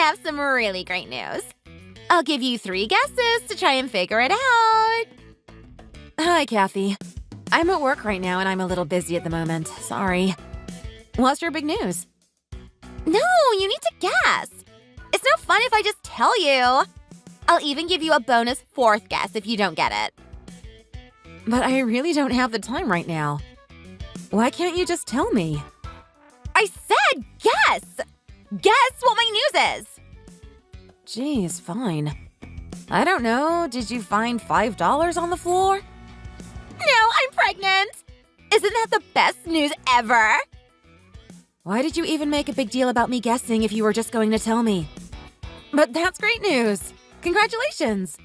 have some really great news. I'll give you 3 guesses to try and figure it out. Hi, Kathy. I'm at work right now and I'm a little busy at the moment. Sorry. What's your big news? No, you need to guess. It's no fun if I just tell you. I'll even give you a bonus 4th guess if you don't get it. But I really don't have the time right now. Why can't you just tell me? I said guess! Guess what my news is! Geez, fine. I don't know. Did you find $5 on the floor? No, I'm pregnant! Isn't that the best news ever? Why did you even make a big deal about me guessing if you were just going to tell me? But that's great news! Congratulations!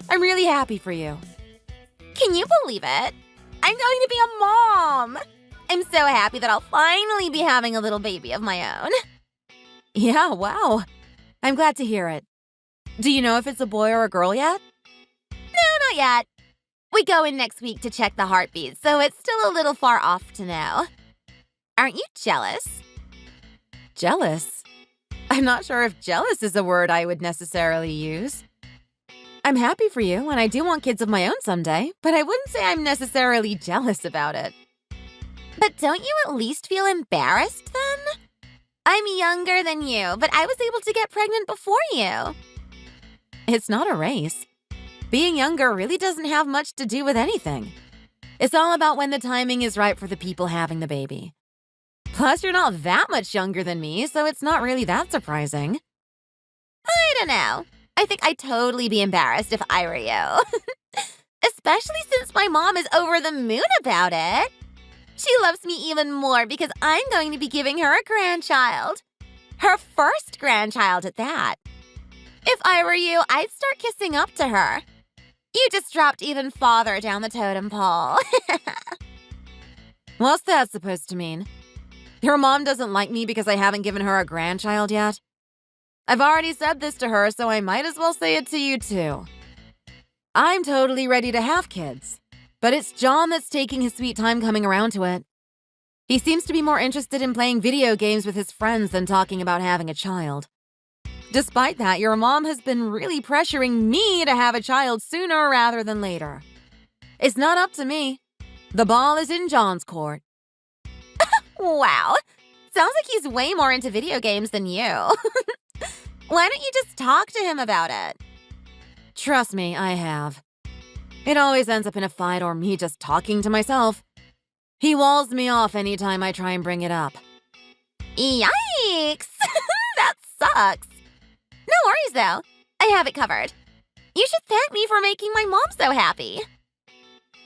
I'm really happy for you. Can you believe it? I'm going to be a mom! I'm so happy that I'll finally be having a little baby of my own. Yeah, wow. I'm glad to hear it. Do you know if it's a boy or a girl yet? No, not yet. We go in next week to check the heartbeat, so it's still a little far off to know. Aren't you jealous? Jealous? I'm not sure if jealous is a word I would necessarily use. I'm happy for you, and I do want kids of my own someday, but I wouldn't say I'm necessarily jealous about it. But don't you at least feel embarrassed then? I'm younger than you, but I was able to get pregnant before you. It's not a race. Being younger really doesn't have much to do with anything. It's all about when the timing is right for the people having the baby. Plus, you're not that much younger than me, so it's not really that surprising. I don't know. I think I'd totally be embarrassed if I were you. Especially since my mom is over the moon about it. She loves me even more because I'm going to be giving her a grandchild. Her first grandchild at that. If I were you, I'd start kissing up to her. You just dropped even farther down the totem pole. What's that supposed to mean? Your mom doesn't like me because I haven't given her a grandchild yet? I've already said this to her, so I might as well say it to you too. I'm totally ready to have kids, but it's John that's taking his sweet time coming around to it. He seems to be more interested in playing video games with his friends than talking about having a child. Despite that, your mom has been really pressuring me to have a child sooner rather than later. It's not up to me. The ball is in John's court. Wow. Sounds like he's way more into video games than you. Why don't you just talk to him about it? Trust me, I have. It always ends up in a fight or me just talking to myself. He walls me off anytime I try and bring it up. Yikes! That sucks. No worries, though. I have it covered. You should thank me for making my mom so happy.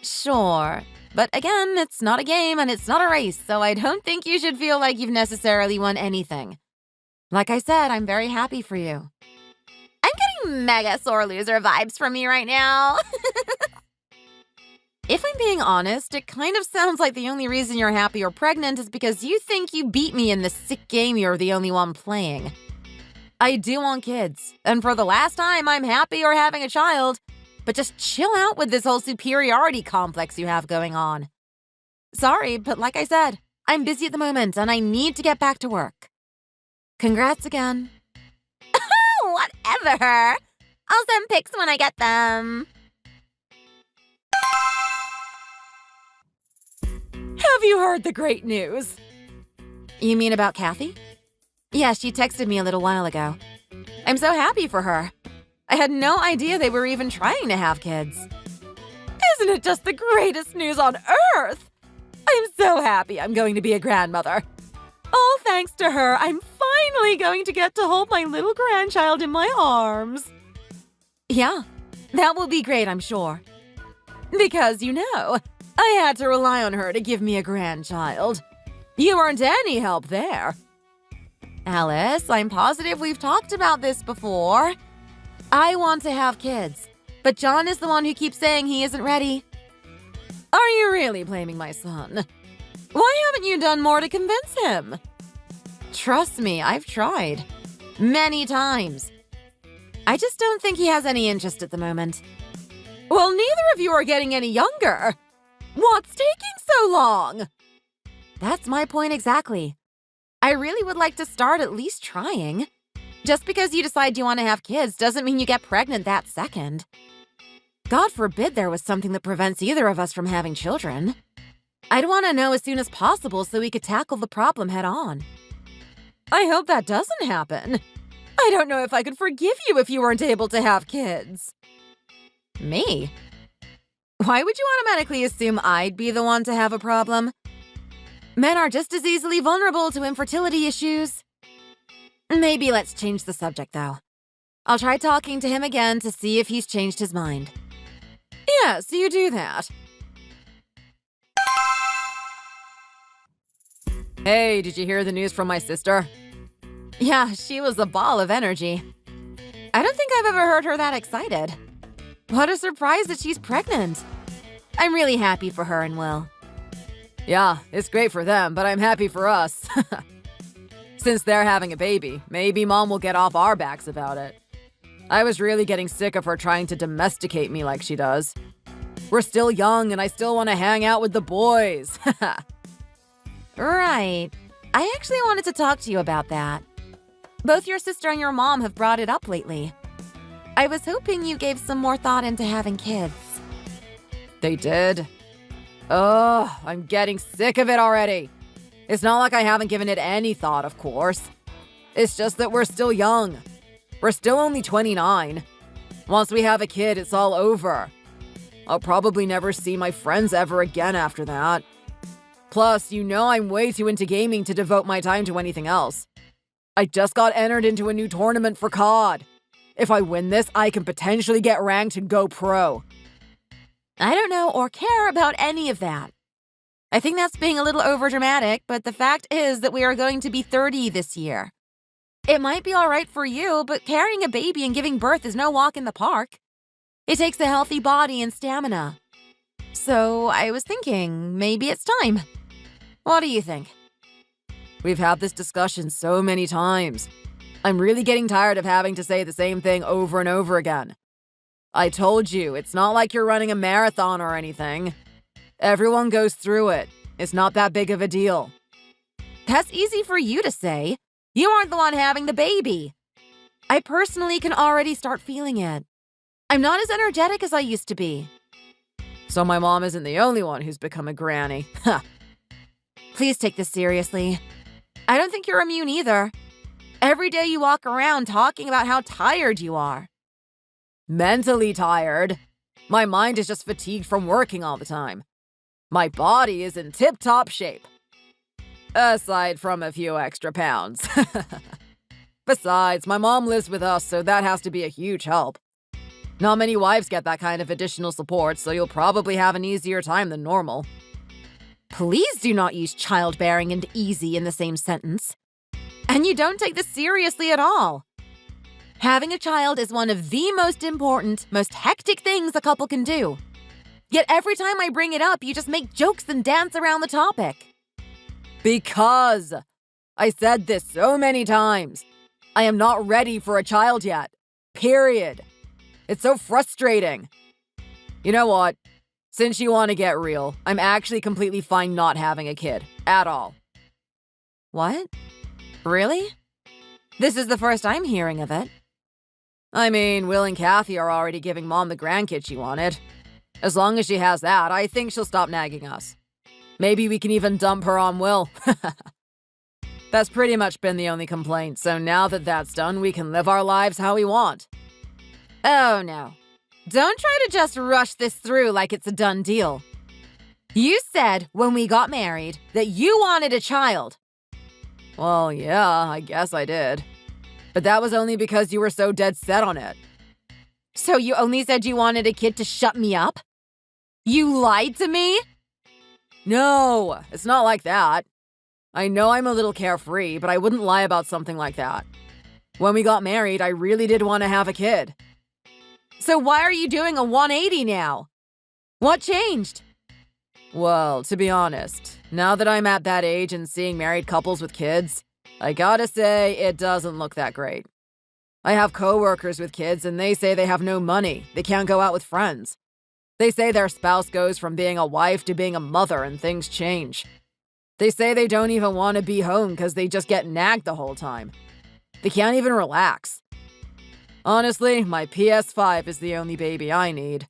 Sure. But again, it's not a game and it's not a race, so I don't think you should feel like you've necessarily won anything. Like I said, I'm very happy for you. I'm getting mega sore loser vibes from you right now. If I'm being honest, it kind of sounds like the only reason you're happy or pregnant is because you think you beat me in this sick game you're the only one playing. I do want kids, and for the last time, I'm happy or having a child, but just chill out with this whole superiority complex you have going on. Sorry, but like I said, I'm busy at the moment and I need to get back to work. Congrats again. Whatever. I'll send pics when I get them. Have you heard the great news? You mean about Kathy? Yeah, she texted me a little while ago. I'm so happy for her. I had no idea they were even trying to have kids. Isn't it just the greatest news on earth? I'm so happy I'm going to be a grandmother. All thanks to her, I'm finally going to get to hold my little grandchild in my arms. Yeah, that will be great, I'm sure. Because, you know, I had to rely on her to give me a grandchild. You weren't any help there. Alice, I'm positive we've talked about this before. I want to have kids, but John is the one who keeps saying he isn't ready. Are you really blaming my son? Why haven't you done more to convince him? Trust me, I've tried. Many times. I just don't think he has any interest at the moment. Well, neither of you are getting any younger. What's taking so long? That's my point exactly. I really would like to start at least trying. Just because you decide you want to have kids doesn't mean you get pregnant that second. God forbid there was something that prevents either of us from having children. I'd want to know as soon as possible so we could tackle the problem head on. I hope that doesn't happen. I don't know if I could forgive you if you weren't able to have kids. Me? Why would you automatically assume I'd be the one to have a problem? Men are just as easily vulnerable to infertility issues. Maybe let's change the subject, though. I'll try talking to him again to see if he's changed his mind. Yes, you do that. Hey, did you hear the news from my sister? Yeah, she was a ball of energy. I don't think I've ever heard her that excited. What a surprise that she's pregnant. I'm really happy for her and Will. Yeah, it's great for them, but I'm happy for us. Since they're having a baby, maybe Mom will get off our backs about it. I was really getting sick of her trying to domesticate me like she does. We're still young and I still want to hang out with the boys. Right. I actually wanted to talk to you about that. Both your sister and your mom have brought it up lately. I was hoping you gave some more thought into having kids. They did? Oh, I'm getting sick of it already. It's not like I haven't given it any thought, of course. It's just that we're still young. We're still only 29. Once we have a kid, it's all over. I'll probably never see my friends ever again after that. Plus, you know I'm way too into gaming to devote my time to anything else. I just got entered into a new tournament for COD. If I win this, I can potentially get ranked and go pro. I don't know or care about any of that. I think that's being a little overdramatic, but the fact is that we are going to be 30 this year. It might be all right for you, but carrying a baby and giving birth is no walk in the park. It takes a healthy body and stamina. So I was thinking, maybe it's time. What do you think? We've had this discussion so many times. I'm really getting tired of having to say the same thing over and over again. I told you, it's not like you're running a marathon or anything. Everyone goes through it. It's not that big of a deal. That's easy for you to say. You aren't the one having the baby. I personally can already start feeling it. I'm not as energetic as I used to be. So my mom isn't the only one who's become a granny. Huh. Please take this seriously. I don't think you're immune either. Every day you walk around talking about how tired you are. Mentally tired. My mind is just fatigued from working all the time. My body is in tip-top shape. Aside from a few extra pounds. Besides, my mom lives with us, so that has to be a huge help. Not many wives get that kind of additional support, so you'll probably have an easier time than normal. Please do not use childbearing and easy in the same sentence. And you don't take this seriously at all. Having a child is one of the most important, most hectic things a couple can do. Yet every time I bring it up, you just make jokes and dance around the topic. Because I said this so many times. I am not ready for a child yet. Period. It's so frustrating. You know what? Since you want to get real, I'm actually completely fine not having a kid. At all. What? Really? This is the first I'm hearing of it. I mean, Will and Kathy are already giving Mom the grandkid she wanted. As long as she has that, I think she'll stop nagging us. Maybe we can even dump her on Will. That's pretty much been the only complaint, so now that that's done, we can live our lives how we want. Oh no. Don't try to just rush this through like it's a done deal. You said when we got married that you wanted a child. Well, yeah, I guess I did. But that was only because you were so dead set on it. So you only said you wanted a kid to shut me up? You lied to me? No, it's not like that. I know I'm a little carefree, but I wouldn't lie about something like that. When we got married, I really did want to have a kid. So why are you doing a 180 now? What changed? Well, to be honest, now that I'm at that age and seeing married couples with kids, I gotta say, it doesn't look that great. I have coworkers with kids and they say they have no money, they can't go out with friends. They say their spouse goes from being a wife to being a mother and things change. They say they don't even want to be home because they just get nagged the whole time. They can't even relax. Honestly, my PS5 is the only baby I need.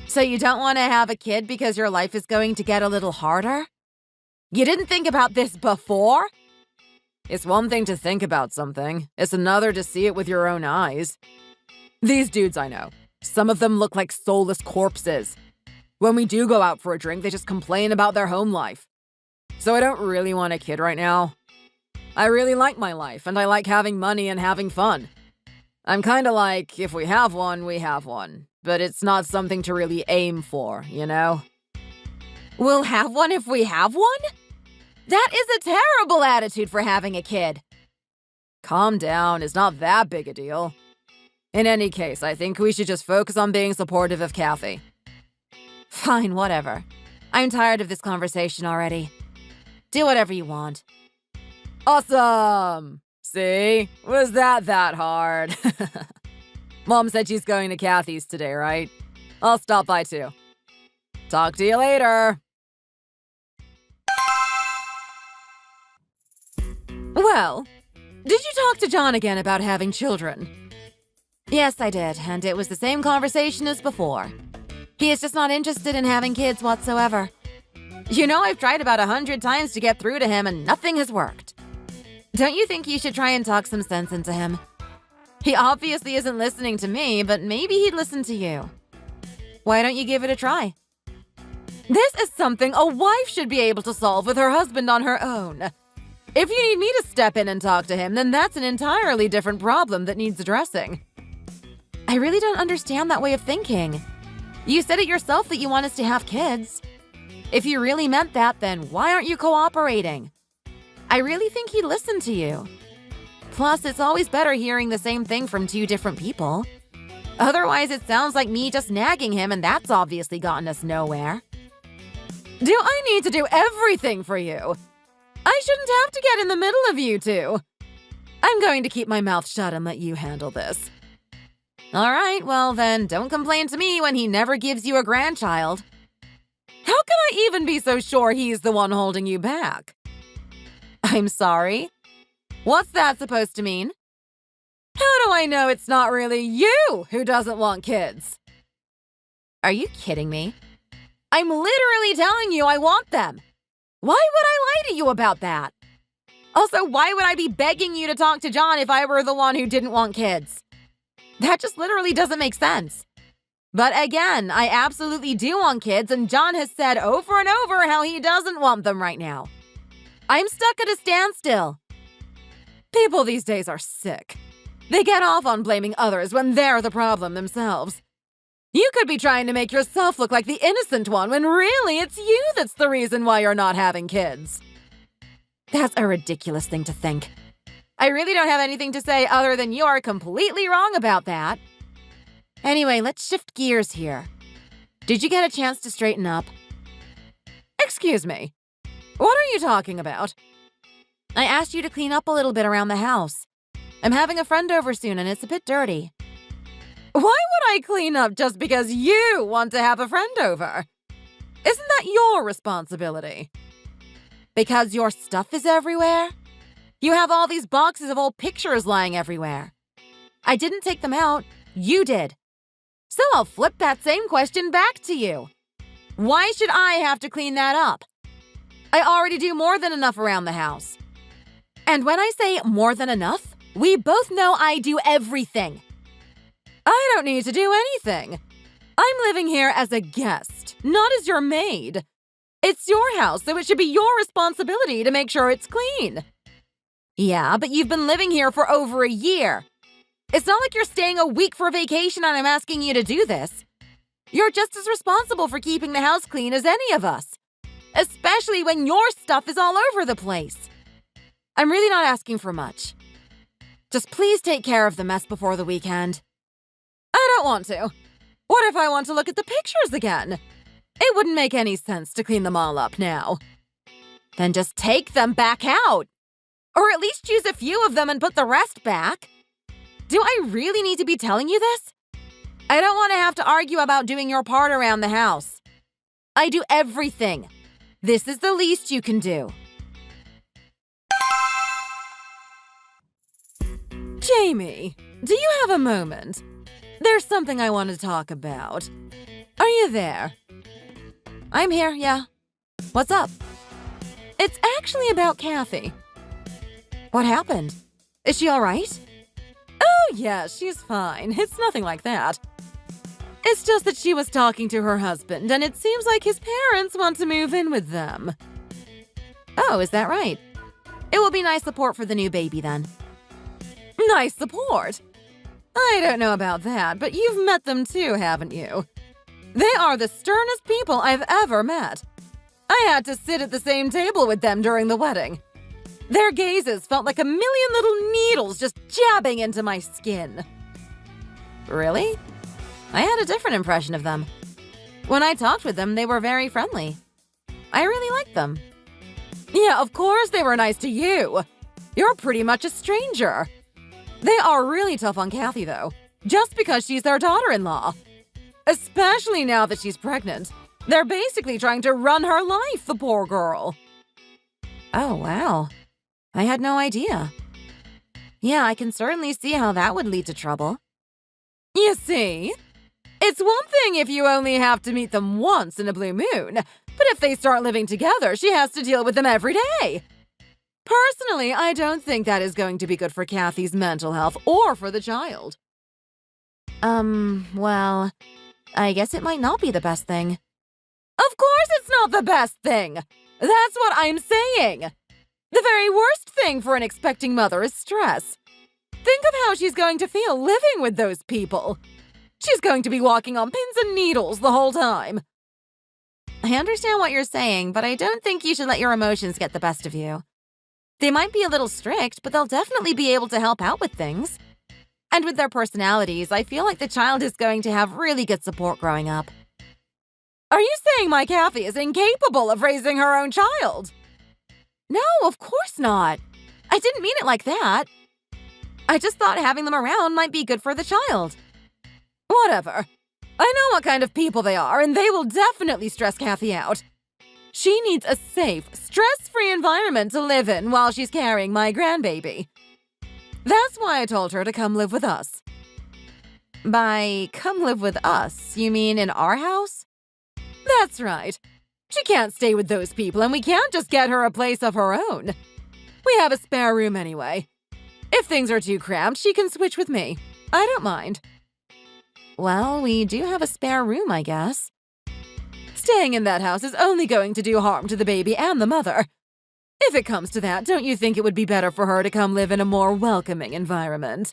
So you don't want to have a kid because your life is going to get a little harder? You didn't think about this before? It's one thing to think about something. It's another to see it with your own eyes. These dudes I know, some of them look like soulless corpses. When we do go out for a drink, they just complain about their home life. So I don't really want a kid right now. I really like my life, and I like having money and having fun. I'm kinda like, if we have one, we have one. But it's not something to really aim for, you know? We'll have one if we have one? That is a terrible attitude for having a kid. Calm down, it's not that big a deal. In any case, I think we should just focus on being supportive of Kathy. Fine, whatever. I'm tired of this conversation already. Do whatever you want. Awesome! See? Was that hard? Mom said she's going to Kathy's today, right? I'll stop by too. Talk to you later. Well, did you talk to John again about having children? Yes, I did, and it was the same conversation as before. He is just not interested in having kids whatsoever. You know, I've tried about 100 times to get through to him and nothing has worked. Don't you think you should try and talk some sense into him? He obviously isn't listening to me, but maybe he'd listen to you. Why don't you give it a try? This is something a wife should be able to solve with her husband on her own. If you need me to step in and talk to him, then that's an entirely different problem that needs addressing. I really don't understand that way of thinking. You said it yourself that you want us to have kids. If you really meant that, then why aren't you cooperating? I really think he'd listen to you. Plus, it's always better hearing the same thing from two different people. Otherwise, it sounds like me just nagging him, and that's obviously gotten us nowhere. Do I need to do everything for you? I shouldn't have to get in the middle of you two. I'm going to keep my mouth shut and let you handle this. All right, well then, don't complain to me when he never gives you a grandchild. How can I even be so sure he's the one holding you back? I'm sorry? What's that supposed to mean? How do I know it's not really you who doesn't want kids? Are you kidding me? I'm literally telling you I want them. Why would I lie to you about that? Also, why would I be begging you to talk to John if I were the one who didn't want kids? That just literally doesn't make sense. But again, I absolutely do want kids, and John has said over and over how he doesn't want them right now. I'm stuck at a standstill. People these days are sick. They get off on blaming others when they're the problem themselves. You could be trying to make yourself look like the innocent one when really it's you that's the reason why you're not having kids. That's a ridiculous thing to think. I really don't have anything to say other than you are completely wrong about that. Anyway, let's shift gears here. Did you get a chance to straighten up? Excuse me. What are you talking about? I asked you to clean up a little bit around the house. I'm having a friend over soon and it's a bit dirty. Why would I clean up just because you want to have a friend over? Isn't that your responsibility? Because your stuff is everywhere? You have all these boxes of old pictures lying everywhere. I didn't take them out. You did. So I'll flip that same question back to you. Why should I have to clean that up? I already do more than enough around the house. And when I say more than enough, we both know I do everything. I don't need to do anything. I'm living here as a guest, not as your maid. It's your house, so it should be your responsibility to make sure it's clean. Yeah, but you've been living here for over a year. It's not like you're staying a week for vacation and I'm asking you to do this. You're just as responsible for keeping the house clean as any of us, especially when your stuff is all over the place. I'm really not asking for much. Just please take care of the mess before the weekend. I don't want to. What if I want to look at the pictures again? It wouldn't make any sense to clean them all up now. Then just take them back out. Or at least choose a few of them and put the rest back. Do I really need to be telling you this? I don't want to have to argue about doing your part around the house. I do everything. This is the least you can do. Jamie, do you have a moment? There's something I want to talk about. Are you there? I'm here, yeah. What's up? It's actually about Kathy. What happened? Is she all right? Oh, yeah, she's fine. It's nothing like that. It's just that she was talking to her husband, and it seems like his parents want to move in with them. Oh, is that right? It will be nice support for the new baby, then. Nice support? I don't know about that, but you've met them too, haven't you? They are the sternest people I've ever met. I had to sit at the same table with them during the wedding. Their gazes felt like a million little needles just jabbing into my skin. Really? I had a different impression of them. When I talked with them, they were very friendly. I really liked them. Yeah, of course they were nice to you. You're pretty much a stranger. They are really tough on Kathy, though, just because she's their daughter-in-law. Especially now that she's pregnant. They're basically trying to run her life, the poor girl. Oh, wow. I had no idea. Yeah, I can certainly see how that would lead to trouble. You see? It's one thing if you only have to meet them once in a blue moon, but if they start living together, she has to deal with them every day. Personally, I don't think that is going to be good for Kathy's mental health or for the child. Well, I guess it might not be the best thing. Of course it's not the best thing! That's what I'm saying! The very worst thing for an expecting mother is stress. Think of how she's going to feel living with those people. She's going to be walking on pins and needles the whole time. I understand what you're saying, but I don't think you should let your emotions get the best of you. They might be a little strict, but they'll definitely be able to help out with things. And with their personalities, I feel like the child is going to have really good support growing up. Are you saying my Kathy is incapable of raising her own child? No, of course not. I didn't mean it like that. I just thought having them around might be good for the child. Whatever. I know what kind of people they are, and they will definitely stress Kathy out. She needs a safe, stress-free environment to live in while she's carrying my grandbaby. That's why I told her to come live with us. By come live with us, you mean in our house? That's right. She can't stay with those people, and we can't just get her a place of her own. We have a spare room anyway. If things are too cramped, she can switch with me. I don't mind. Well, we do have a spare room, I guess. Staying in that house is only going to do harm to the baby and the mother. If it comes to that, don't you think it would be better for her to come live in a more welcoming environment?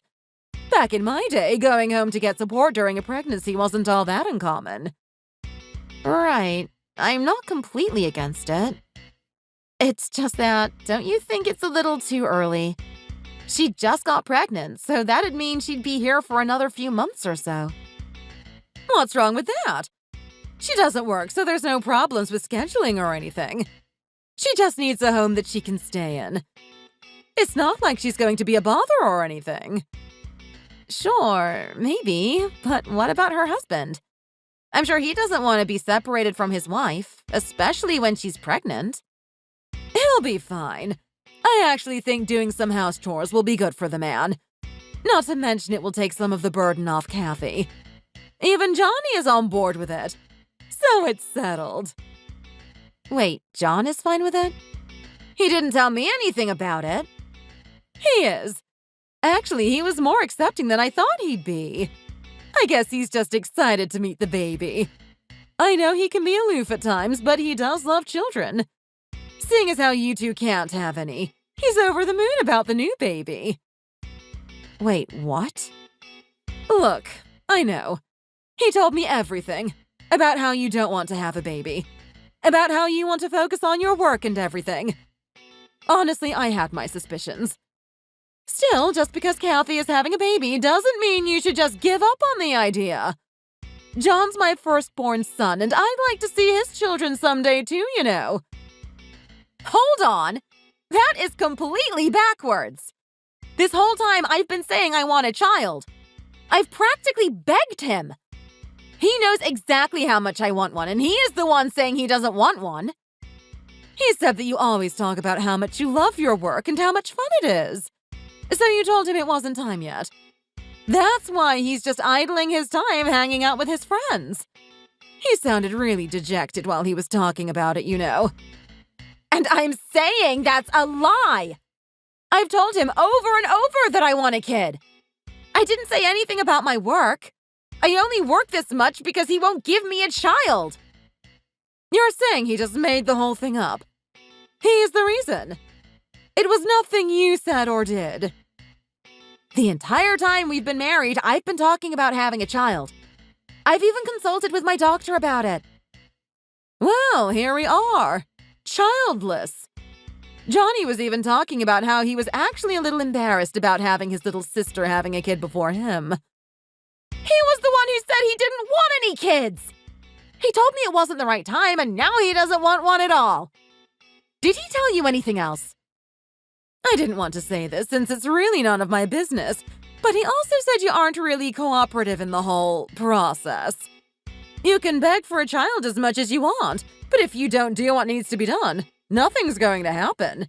Back in my day, going home to get support during a pregnancy wasn't all that uncommon. Right. I'm not completely against it. It's just that, don't you think it's a little too early? She just got pregnant, so that'd mean she'd be here for another few months or so. What's wrong with that? She doesn't work, so there's no problems with scheduling or anything. She just needs a home that she can stay in. It's not like she's going to be a bother or anything. Sure, maybe, but what about her husband? I'm sure he doesn't want to be separated from his wife, especially when she's pregnant. He'll be fine. I actually think doing some house chores will be good for the man. Not to mention it will take some of the burden off Kathy. Even Johnny is on board with it. So it's settled. Wait, John is fine with it? He didn't tell me anything about it. He is. Actually, he was more accepting than I thought he'd be. I guess he's just excited to meet the baby. I know he can be aloof at times, but he does love children. Seeing as how you two can't have any, he's over the moon about the new baby. Wait, what? Look, I know. He told me everything. About how you don't want to have a baby. About how you want to focus on your work and everything. Honestly, I had my suspicions. Still, just because Kathy is having a baby doesn't mean you should just give up on the idea. John's my firstborn son, and I'd like to see his children someday too, you know. Hold on! That is completely backwards! This whole time I've been saying I want a child. I've practically begged him. He knows exactly how much I want one, and he is the one saying he doesn't want one. He said that you always talk about how much you love your work and how much fun it is. So you told him it wasn't time yet. That's why he's just idling his time hanging out with his friends. He sounded really dejected while he was talking about it, you know. And I'm saying that's a lie! I've told him over and over that I want a kid. I didn't say anything about my work. I only work this much because he won't give me a child. You're saying he just made the whole thing up. He's the reason. It was nothing you said or did. The entire time we've been married, I've been talking about having a child. I've even consulted with my doctor about it. Well, here we are. Childless. Johnny was even talking about how he was actually a little embarrassed about having his little sister having a kid before him. He was the one who said he didn't want any kids! He told me it wasn't the right time, and now he doesn't want one at all. Did he tell you anything else? I didn't want to say this since it's really none of my business, but he also said you aren't really cooperative in the whole process. You can beg for a child as much as you want, but if you don't do what needs to be done, nothing's going to happen.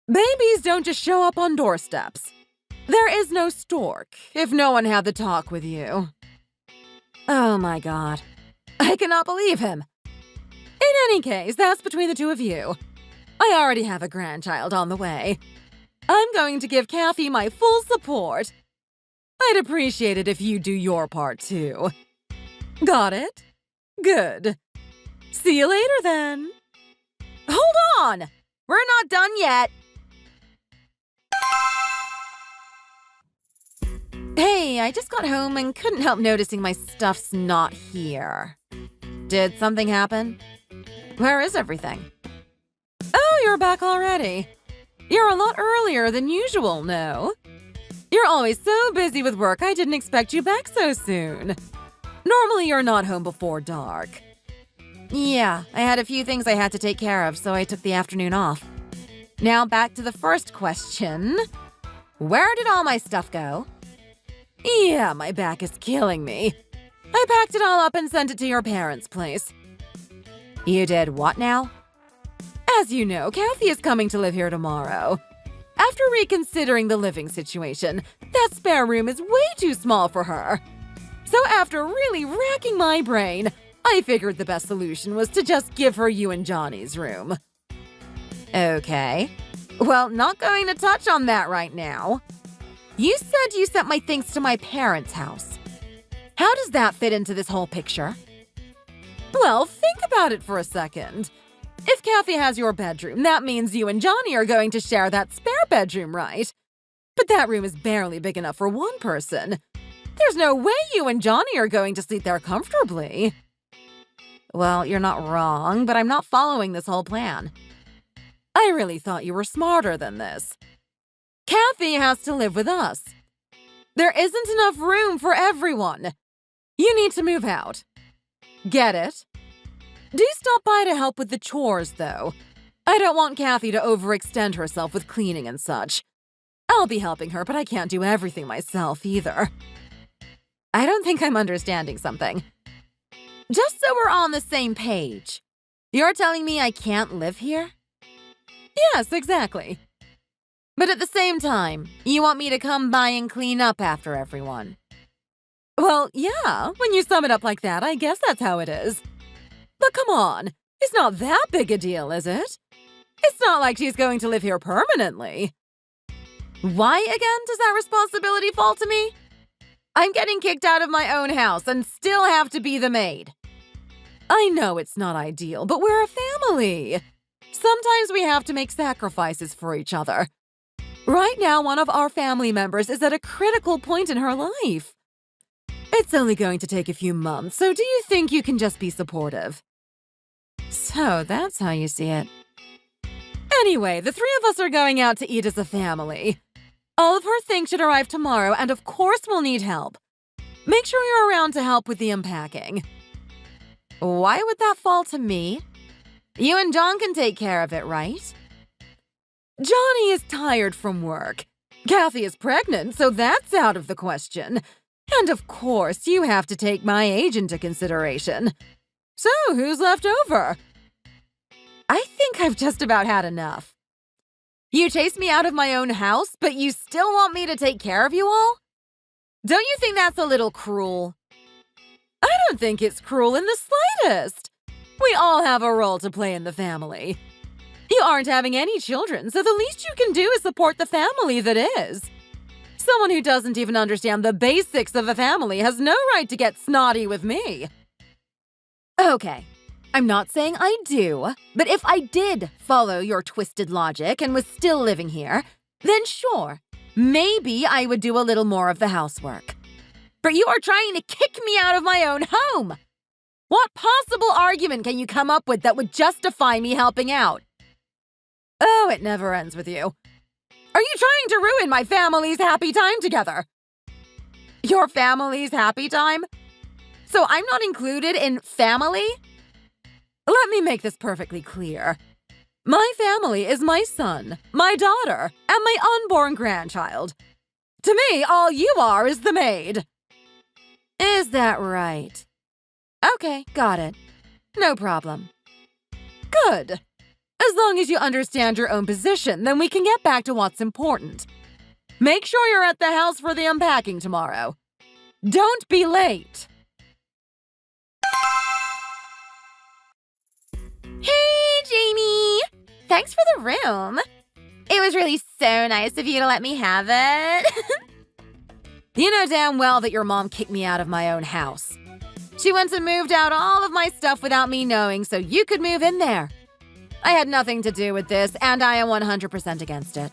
Babies don't just show up on doorsteps. There is no stork if no one had the talk with you. Oh my God. I cannot believe him. In any case, that's between the two of you. I already have a grandchild on the way. I'm going to give Kathy my full support. I'd appreciate it if you do your part too. Got it? Good. See you later then. Hold on! We're not done yet. Hey, I just got home and couldn't help noticing my stuff's not here. Did something happen? Where is everything? Oh, you're back already. You're a lot earlier than usual, no? You're always so busy with work, I didn't expect you back so soon. Normally, you're not home before dark. Yeah, I had a few things I had to take care of, so I took the afternoon off. Now back to the first question. Where did all my stuff go? Yeah, my back is killing me. I packed it all up and sent it to your parents' place. You did what now? As you know, Kathy is coming to live here tomorrow. After reconsidering the living situation, that spare room is way too small for her. So after really racking my brain, I figured the best solution was to just give her you and Johnny's room. Okay. Well, not going to touch on that right now. You said you sent my things to my parents' house. How does that fit into this whole picture? Well, think about it for a second. If Kathy has your bedroom, that means you and Johnny are going to share that spare bedroom, right? But that room is barely big enough for one person. There's no way you and Johnny are going to sleep there comfortably. Well, you're not wrong, but I'm not following this whole plan. I really thought you were smarter than this. Kathy has to live with us. There isn't enough room for everyone. You need to move out. Get it? Do stop by to help with the chores, though. I don't want Kathy to overextend herself with cleaning and such. I'll be helping her, but I can't do everything myself either. I don't think I'm understanding something. Just so we're on the same page. You're telling me I can't live here? Yes, exactly. But at the same time, you want me to come by and clean up after everyone. Well, yeah, when you sum it up like that, I guess that's how it is. But come on, it's not that big a deal, is it? It's not like she's going to live here permanently. Why again does that responsibility fall to me? I'm getting kicked out of my own house and still have to be the maid. I know it's not ideal, but we're a family. Sometimes we have to make sacrifices for each other. Right now, one of our family members is at a critical point in her life. It's only going to take a few months, so do you think you can just be supportive? So that's how you see it. Anyway, the three of us are going out to eat as a family. All of her things should arrive tomorrow, and of course we'll need help. Make sure you're around to help with the unpacking. Why would that fall to me? You and John can take care of it, right? Johnny is tired from work. Kathy is pregnant, so that's out of the question. And of course, you have to take my age into consideration. So, who's left over? I think I've just about had enough. You chased me out of my own house, but you still want me to take care of you all? Don't you think that's a little cruel? I don't think it's cruel in the slightest. We all have a role to play in the family. You aren't having any children, so the least you can do is support the family that is. Someone who doesn't even understand the basics of a family has no right to get snotty with me. Okay, I'm not saying I do, but if I did follow your twisted logic and was still living here, then sure, maybe I would do a little more of the housework. But you are trying to kick me out of my own home. What possible argument can you come up with that would justify me helping out? Oh, it never ends with you. Are you trying to ruin my family's happy time together? Your family's happy time? So I'm not included in family? Let me make this perfectly clear. My family is my son, my daughter, and my unborn grandchild. To me, all you are is the maid. Is that right? Okay, got it. No problem. Good. As long as you understand your own position, then we can get back to what's important. Make sure you're at the house for the unpacking tomorrow. Don't be late. Hey, Jamie! Thanks for the room. It was really so nice of you to let me have it. You know damn well that your mom kicked me out of my own house. She went and moved out all of my stuff without me knowing so you could move in there. I had nothing to do with this, and I am 100% against it.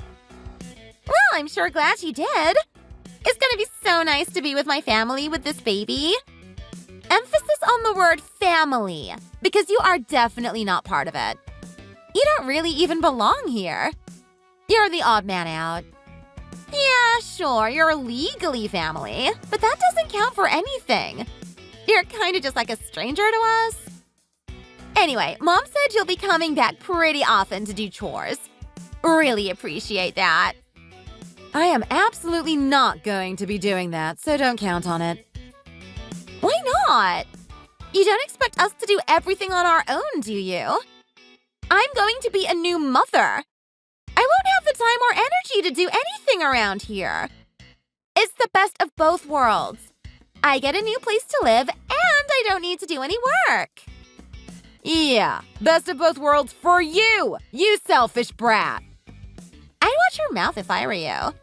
Well, I'm sure glad you did. It's gonna be so nice to be with my family with this baby. Emphasis on the word family, because you are definitely not part of it. You don't really even belong here. You're the odd man out. Yeah, sure, you're legally family, but that doesn't count for anything. You're kind of just like a stranger to us. Anyway, Mom said you'll be coming back pretty often to do chores. Really appreciate that. I am absolutely not going to be doing that, so don't count on it. Why not? You don't expect us to do everything on our own, do you? I'm going to be a new mother. I won't have the time or energy to do anything around here. It's the best of both worlds. I get a new place to live, and I don't need to do any work. Yeah, best of both worlds for you, you selfish brat. I'd watch your mouth if I were you.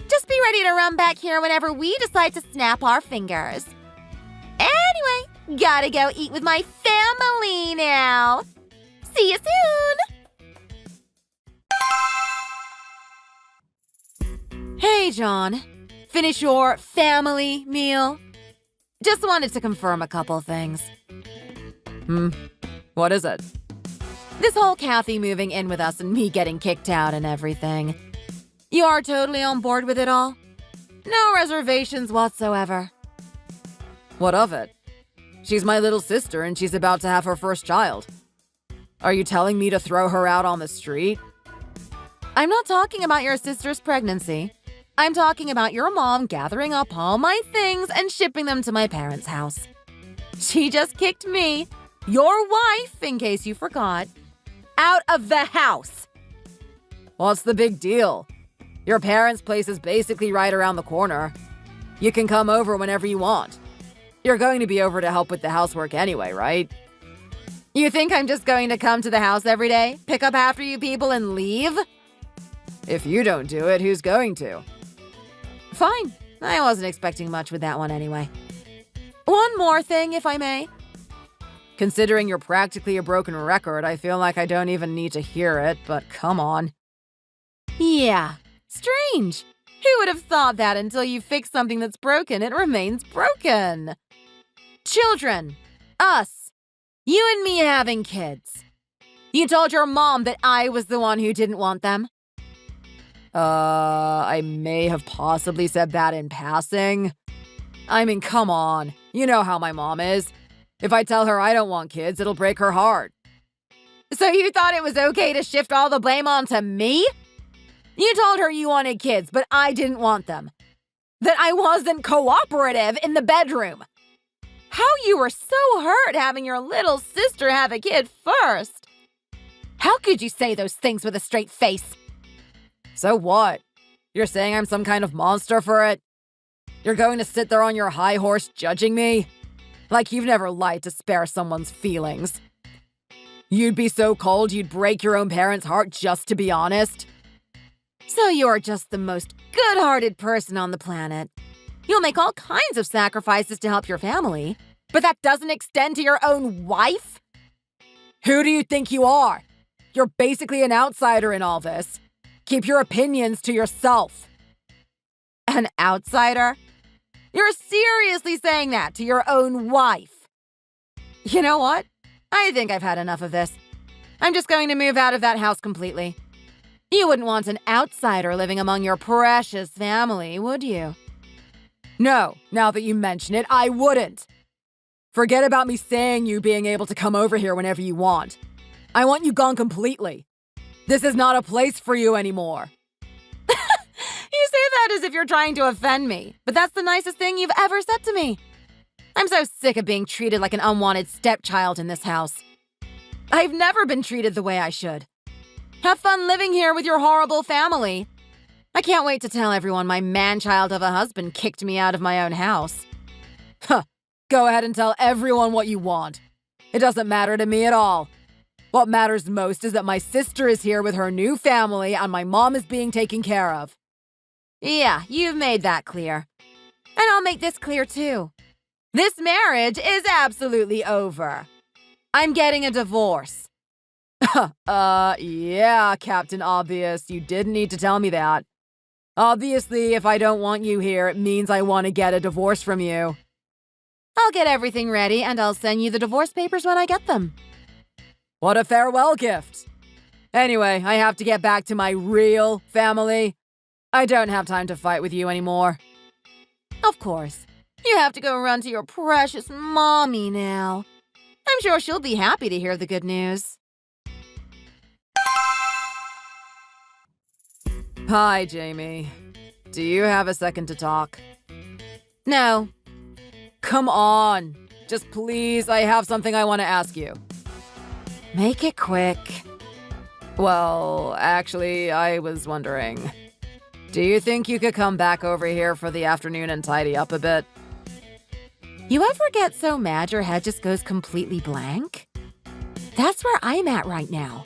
Just be ready to run back here whenever we decide to snap our fingers. Anyway, gotta go eat with my family now. See you soon! Hey, John. Finish your family meal? Just wanted to confirm a couple things. What is it? This whole Kathy moving in with us and me getting kicked out and everything. You are totally on board with it all? No reservations whatsoever. What of it? She's my little sister and she's about to have her first child. Are you telling me to throw her out on the street? I'm not talking about your sister's pregnancy. I'm talking about your mom gathering up all my things and shipping them to my parents' house. She just kicked me, your wife, in case you forgot, out of the house. What's the big deal? Your parents' place is basically right around the corner. You can come over whenever you want. You're going to be over to help with the housework anyway, right? You think I'm just going to come to the house every day, pick up after you people, and leave? If you don't do it, who's going to? Fine. I wasn't expecting much with that one anyway. One more thing, if I may. Considering you're practically a broken record, I feel like I don't even need to hear it, but come on. Yeah, strange. Who would have thought that until you fix something that's broken, it remains broken? Children. Us. You and me having kids. You told your mom that I was the one who didn't want them? I may have possibly said that in passing. I mean, come on. You know how my mom is. If I tell her I don't want kids, it'll break her heart. So you thought it was okay to shift all the blame onto me? You told her you wanted kids, but I didn't want them. That I wasn't cooperative in the bedroom. How you were so hurt having your little sister have a kid first. How could you say those things with a straight face? So what? You're saying I'm some kind of monster for it? You're going to sit there on your high horse judging me? Like you've never lied to spare someone's feelings. You'd be so cold you'd break your own parents' heart just to be honest? So you're just the most good-hearted person on the planet. You'll make all kinds of sacrifices to help your family, but that doesn't extend to your own wife? Who do you think you are? You're basically an outsider in all this. Keep your opinions to yourself. An outsider? You're seriously saying that to your own wife? You know what? I think I've had enough of this. I'm just going to move out of that house completely. You wouldn't want an outsider living among your precious family, would you? No, now that you mention it, I wouldn't. Forget about me saying you being able to come over here whenever you want. I want you gone completely. This is not a place for you anymore. You say that as if you're trying to offend me, but that's the nicest thing you've ever said to me. I'm so sick of being treated like an unwanted stepchild in this house. I've never been treated the way I should. Have fun living here with your horrible family. I can't wait to tell everyone my man-child of a husband kicked me out of my own house. Huh. Go ahead and tell everyone what you want. It doesn't matter to me at all. What matters most is that my sister is here with her new family and my mom is being taken care of. Yeah, you've made that clear. And I'll make this clear too. This marriage is absolutely over. I'm getting a divorce. Yeah, Captain Obvious, you didn't need to tell me that. Obviously, if I don't want you here, it means I want to get a divorce from you. I'll get everything ready and I'll send you the divorce papers when I get them. What a farewell gift. Anyway, I have to get back to my real family. I don't have time to fight with you anymore. Of course. You have to go run to your precious mommy now. I'm sure she'll be happy to hear the good news. Hi, Jamie. Do you have a second to talk? No. Come on. Just please, I have something I want to ask you. Make it quick. Well, actually, I was wondering. Do you think you could come back over here for the afternoon and tidy up a bit? You ever get so mad your head just goes completely blank? That's where I'm at right now.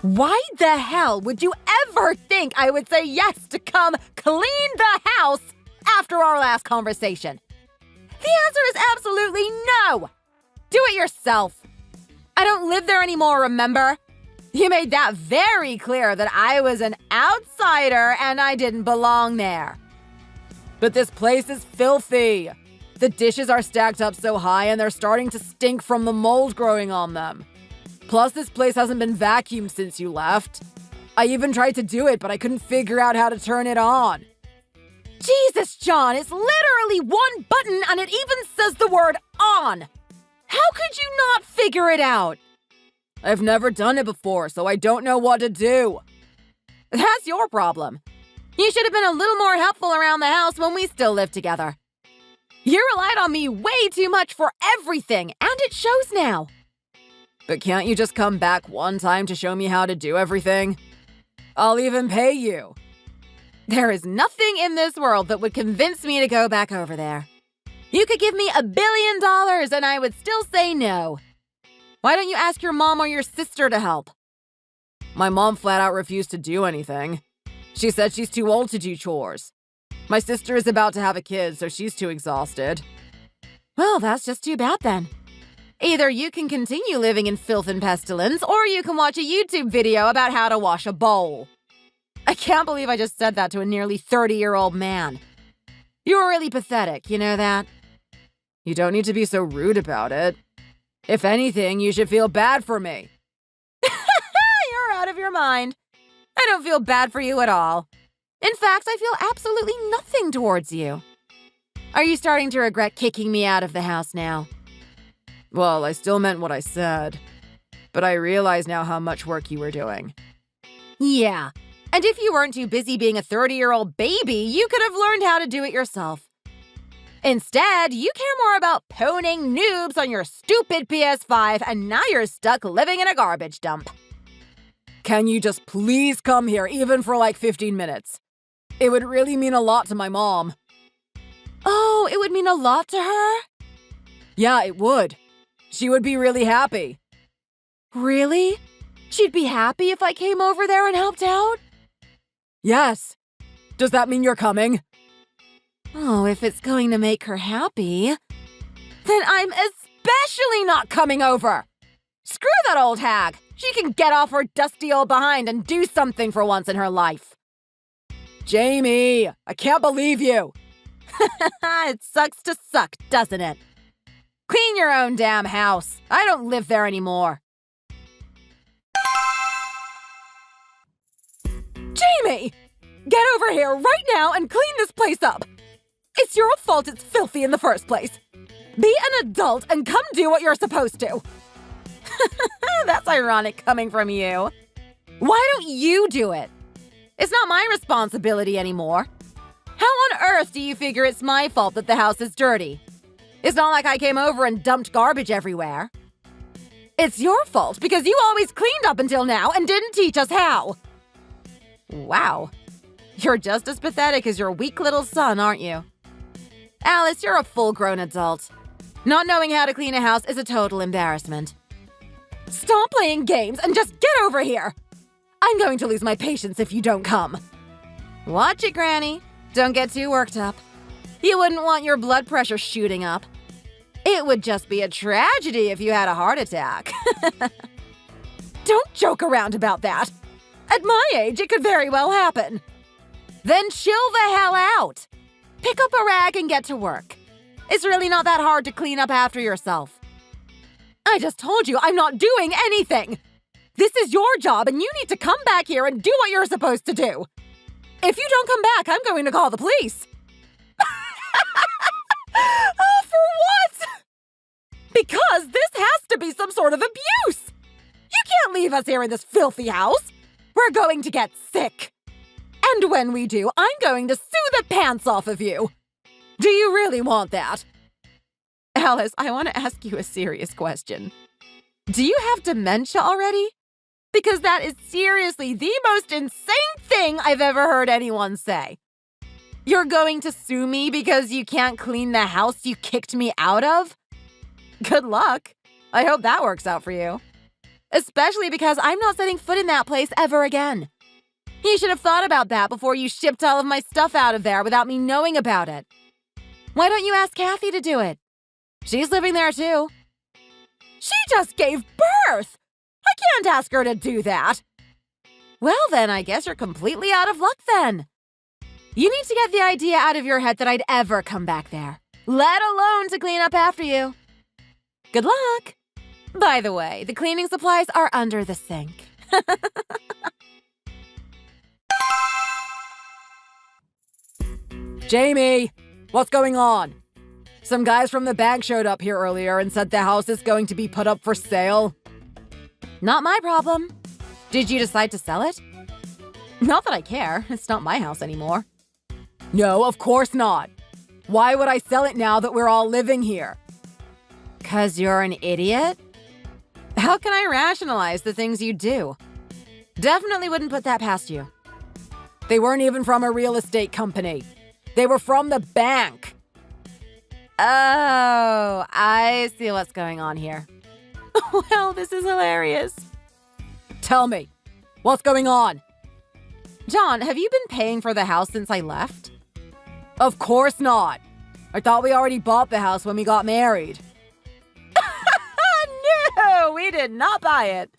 Why the hell would you ever think I would say yes to come clean the house after our last conversation? The answer is absolutely no! Do it yourself. I don't live there anymore, remember? You made that very clear that I was an outsider and I didn't belong there. But this place is filthy. The dishes are stacked up so high and they're starting to stink from the mold growing on them. Plus, this place hasn't been vacuumed since you left. I even tried to do it, but I couldn't figure out how to turn it on. Jesus, John, it's literally one button and it even says the word on. How could you not figure it out? I've never done it before, so I don't know what to do. That's your problem. You should have been a little more helpful around the house when we still lived together. You relied on me way too much for everything, and it shows now. But can't you just come back one time to show me how to do everything? I'll even pay you. There is nothing in this world that would convince me to go back over there. You could give me $1 billion and I would still say no. Why don't you ask your mom or your sister to help? My mom flat out refused to do anything. She said she's too old to do chores. My sister is about to have a kid, so she's too exhausted. Well, that's just too bad then. Either you can continue living in filth and pestilence, or you can watch a YouTube video about how to wash a bowl. I can't believe I just said that to a nearly 30-year-old man. You're really pathetic, you know that? You don't need to be so rude about it. If anything, you should feel bad for me. You're out of your mind. I don't feel bad for you at all. In fact, I feel absolutely nothing towards you. Are you starting to regret kicking me out of the house now? Well, I still meant what I said. But I realize now how much work you were doing. Yeah. And if you weren't too busy being a 30-year-old baby, you could have learned how to do it yourself. Instead, you care more about poning noobs on your stupid PS5, and now you're stuck living in a garbage dump. Can you just please come here, even for like 15 minutes? It would really mean a lot to my mom. Oh, it would mean a lot to her? Yeah, it would. She would be really happy. Really? She'd be happy if I came over there and helped out? Yes. Does that mean you're coming? Oh, if it's going to make her happy, then I'm especially not coming over. Screw that old hag. She can get off her dusty old behind and do something for once in her life. Jamie, I can't believe you. It sucks to suck, doesn't it? Clean your own damn house. I don't live there anymore. Jamie! Get over here right now and clean this place up. It's your fault it's filthy in the first place. Be an adult and come do what you're supposed to. That's ironic coming from you. Why don't you do it? It's not my responsibility anymore. How on earth do you figure it's my fault that the house is dirty? It's not like I came over and dumped garbage everywhere. It's your fault because you always cleaned up until now and didn't teach us how. Wow. You're just as pathetic as your weak little son, aren't you? Alice, you're a full-grown adult. Not knowing how to clean a house is a total embarrassment. Stop playing games and just get over here. I'm going to lose my patience if you don't come. Watch it, Granny. Don't get too worked up. You wouldn't want your blood pressure shooting up. It would just be a tragedy if you had a heart attack. Don't joke around about that. At my age, it could very well happen. Then chill the hell out. Pick up a rag and get to work. It's really not that hard to clean up after yourself. I just told you I'm not doing anything. This is your job and you need to come back here and do what you're supposed to do. If you don't come back, I'm going to call the police. Oh, for what? Because this has to be some sort of abuse. You can't leave us here in this filthy house. We're going to get sick. And when we do, I'm going to sue the pants off of you. Do you really want that? Alice, I want to ask you a serious question. Do you have dementia already? Because that is seriously the most insane thing I've ever heard anyone say. You're going to sue me because you can't clean the house you kicked me out of? Good luck. I hope that works out for you. Especially because I'm not setting foot in that place ever again. You should have thought about that before you shipped all of my stuff out of there without me knowing about it. Why don't you ask Kathy to do it? She's living there too. She just gave birth! I can't ask her to do that. Well then, I guess you're completely out of luck then. You need to get the idea out of your head that I'd ever come back there, let alone to clean up after you. Good luck. By the way, the cleaning supplies are under the sink. Jamie, what's going on? Some guys from the bank showed up here earlier and said the house is going to be put up for sale. Not my problem. Did you decide to sell it? Not that I care. It's not my house anymore. No, of course not. Why would I sell it now that we're all living here? 'Cause you're an idiot? How can I rationalize the things you do? Definitely wouldn't put that past you. They weren't even from a real estate company. They were from the bank. Oh, I see what's going on here. Well, this is hilarious. Tell me, what's going on? John, have you been paying for the house since I left? Of course not. I thought we already bought the house when we got married. No, we did not buy it.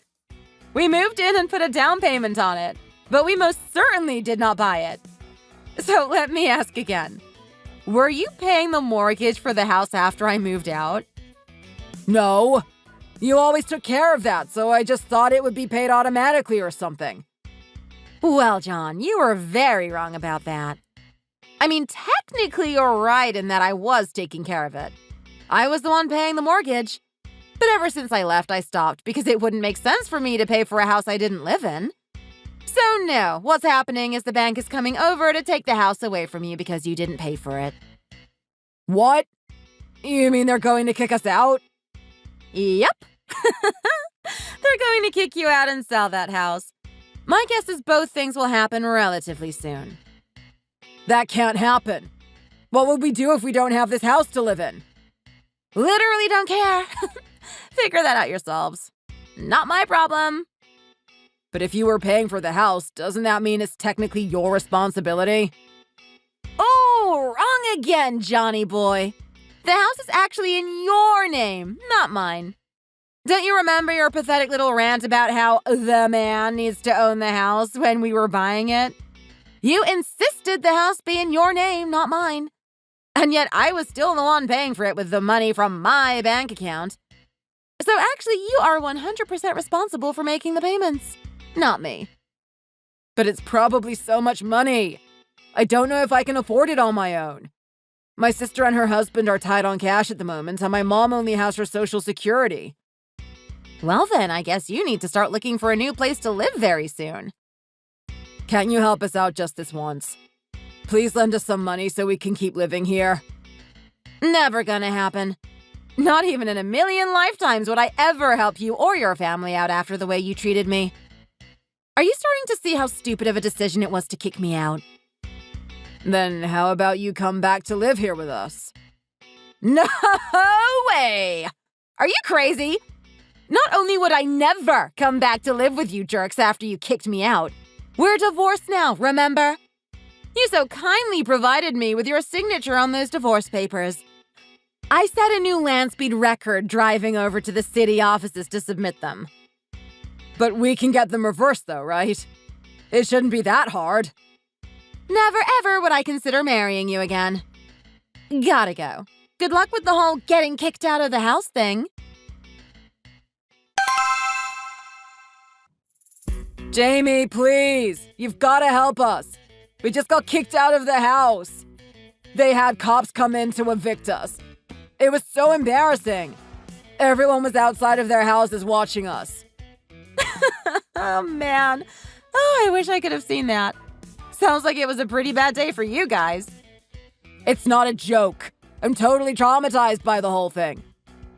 We moved in and put a down payment on it, but we most certainly did not buy it. So let me ask again. Were you paying the mortgage for the house after I moved out? No. You always took care of that, so I just thought it would be paid automatically or something. Well, John, you were very wrong about that. I mean, technically you're right in that I was taking care of it. I was the one paying the mortgage. But ever since I left, I stopped because it wouldn't make sense for me to pay for a house I didn't live in. So no, what's happening is the bank is coming over to take the house away from you because you didn't pay for it. What? You mean they're going to kick us out? Yep. They're going to kick you out and sell that house. My guess is both things will happen relatively soon. That can't happen. What would we do if we don't have this house to live in? Literally don't care. Figure that out yourselves. Not my problem. But if you were paying for the house, doesn't that mean it's technically your responsibility? Oh, wrong again, Johnny boy. The house is actually in your name, not mine. Don't you remember your pathetic little rant about how the man needs to own the house when we were buying it? You insisted the house be in your name, not mine. And yet I was still the one paying for it with the money from my bank account. So actually, you are 100% responsible for making the payments, not me. But it's probably so much money. I don't know if I can afford it on my own. My sister and her husband are tight on cash at the moment, and my mom only has her Social Security. Well then, I guess you need to start looking for a new place to live very soon. Can't you help us out just this once? Please lend us some money so we can keep living here. Never gonna happen. Not even in a million lifetimes would I ever help you or your family out after the way you treated me. Are you starting to see how stupid of a decision it was to kick me out? Then how about you come back to live here with us? No way! Are you crazy? Not only would I never come back to live with you jerks after you kicked me out, we're divorced now, remember? You so kindly provided me with your signature on those divorce papers. I set a new land speed record driving over to the city offices to submit them. But we can get them reversed though, right? It shouldn't be that hard. Never ever would I consider marrying you again. Gotta go. Good luck with the whole getting kicked out of the house thing. Jamie, please. You've gotta help us. We just got kicked out of the house. They had cops come in to evict us. It was so embarrassing. Everyone was outside of their houses watching us. Oh, man. Oh, I wish I could have seen that. Sounds like it was a pretty bad day for you guys. It's not a joke. I'm totally traumatized by the whole thing.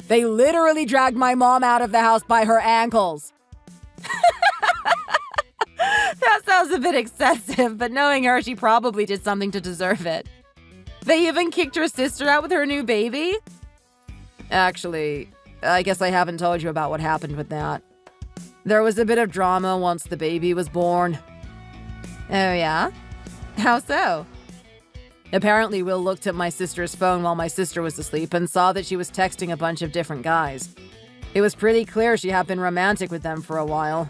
They literally dragged my mom out of the house by her ankles. That sounds a bit excessive, but knowing her, she probably did something to deserve it. They even kicked her sister out with her new baby? Actually, I guess I haven't told you about what happened with that. There was a bit of drama once the baby was born. Oh yeah? How so? Apparently, Will looked at my sister's phone while my sister was asleep and saw that she was texting a bunch of different guys. It was pretty clear she had been romantic with them for a while.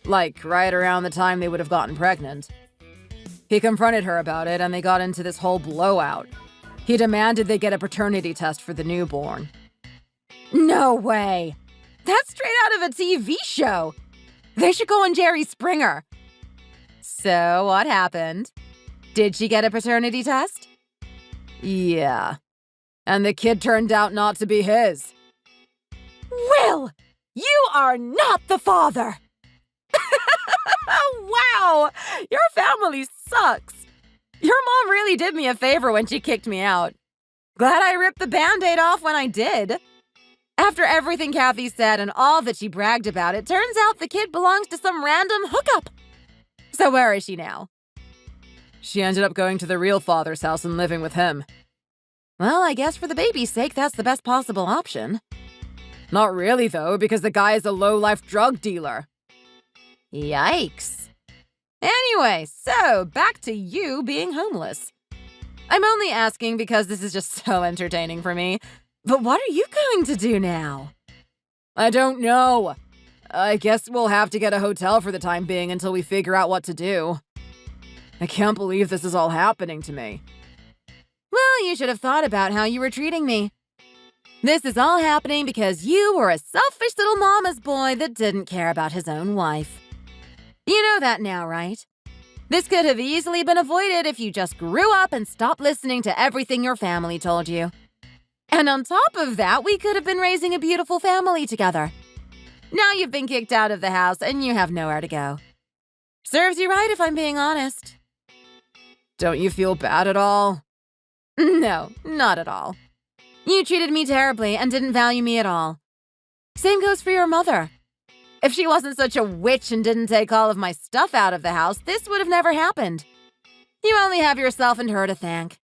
Like, right around the time they would have gotten pregnant. He confronted her about it, and they got into this whole blowout. He demanded they get a paternity test for the newborn. No way! That's straight out of a TV show! They should go on Jerry Springer. So, what happened? Did she get a paternity test? Yeah. And the kid turned out not to be his. Will! You are not the father! Wow! Your family sucks! Your mom really did me a favor when she kicked me out. Glad I ripped the Band-Aid off when I did. After everything Kathy said and all that she bragged about, it turns out the kid belongs to some random hookup. So where is she now? She ended up going to the real father's house and living with him. Well, I guess for the baby's sake, that's the best possible option. Not really, though, because the guy is a low-life drug dealer. Yikes. Anyway, so back to you being homeless. I'm only asking because this is just so entertaining for me. But what are you going to do now? I don't know. I guess we'll have to get a hotel for the time being until we figure out what to do. I can't believe this is all happening to me. Well, you should have thought about how you were treating me. This is all happening because you were a selfish little mama's boy that didn't care about his own wife. You know that now, right? This could have easily been avoided if you just grew up and stopped listening to everything your family told you. And on top of that, we could have been raising a beautiful family together. Now you've been kicked out of the house and you have nowhere to go. Serves you right if I'm being honest. Don't you feel bad at all? No, not at all. You treated me terribly and didn't value me at all. Same goes for your mother. If she wasn't such a witch and didn't take all of my stuff out of the house, this would have never happened. You only have yourself and her to thank.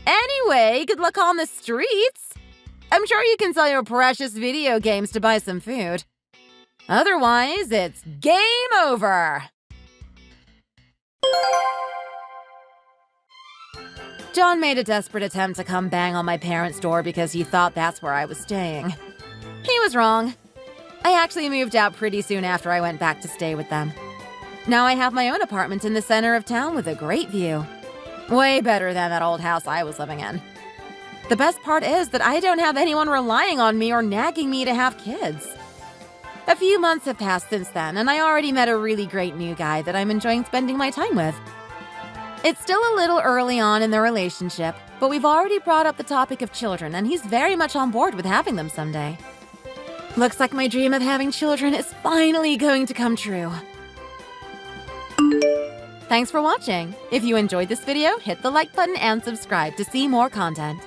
Anyway, good luck on the streets. I'm sure you can sell your precious video games to buy some food. Otherwise, it's game over. John made a desperate attempt to come bang on my parents' door because he thought that's where I was staying. He was wrong. I actually moved out pretty soon after I went back to stay with them. Now I have my own apartment in the center of town with a great view. Way better than that old house I was living in. The best part is that I don't have anyone relying on me or nagging me to have kids. A few months have passed since then, and I already met a really great new guy that I'm enjoying spending my time with. It's still a little early on in the relationship, but we've already brought up the topic of children, and he's very much on board with having them someday. Looks like my dream of having children is finally going to come true. Thanks for watching. If you enjoyed this video, hit the like button and subscribe to see more content.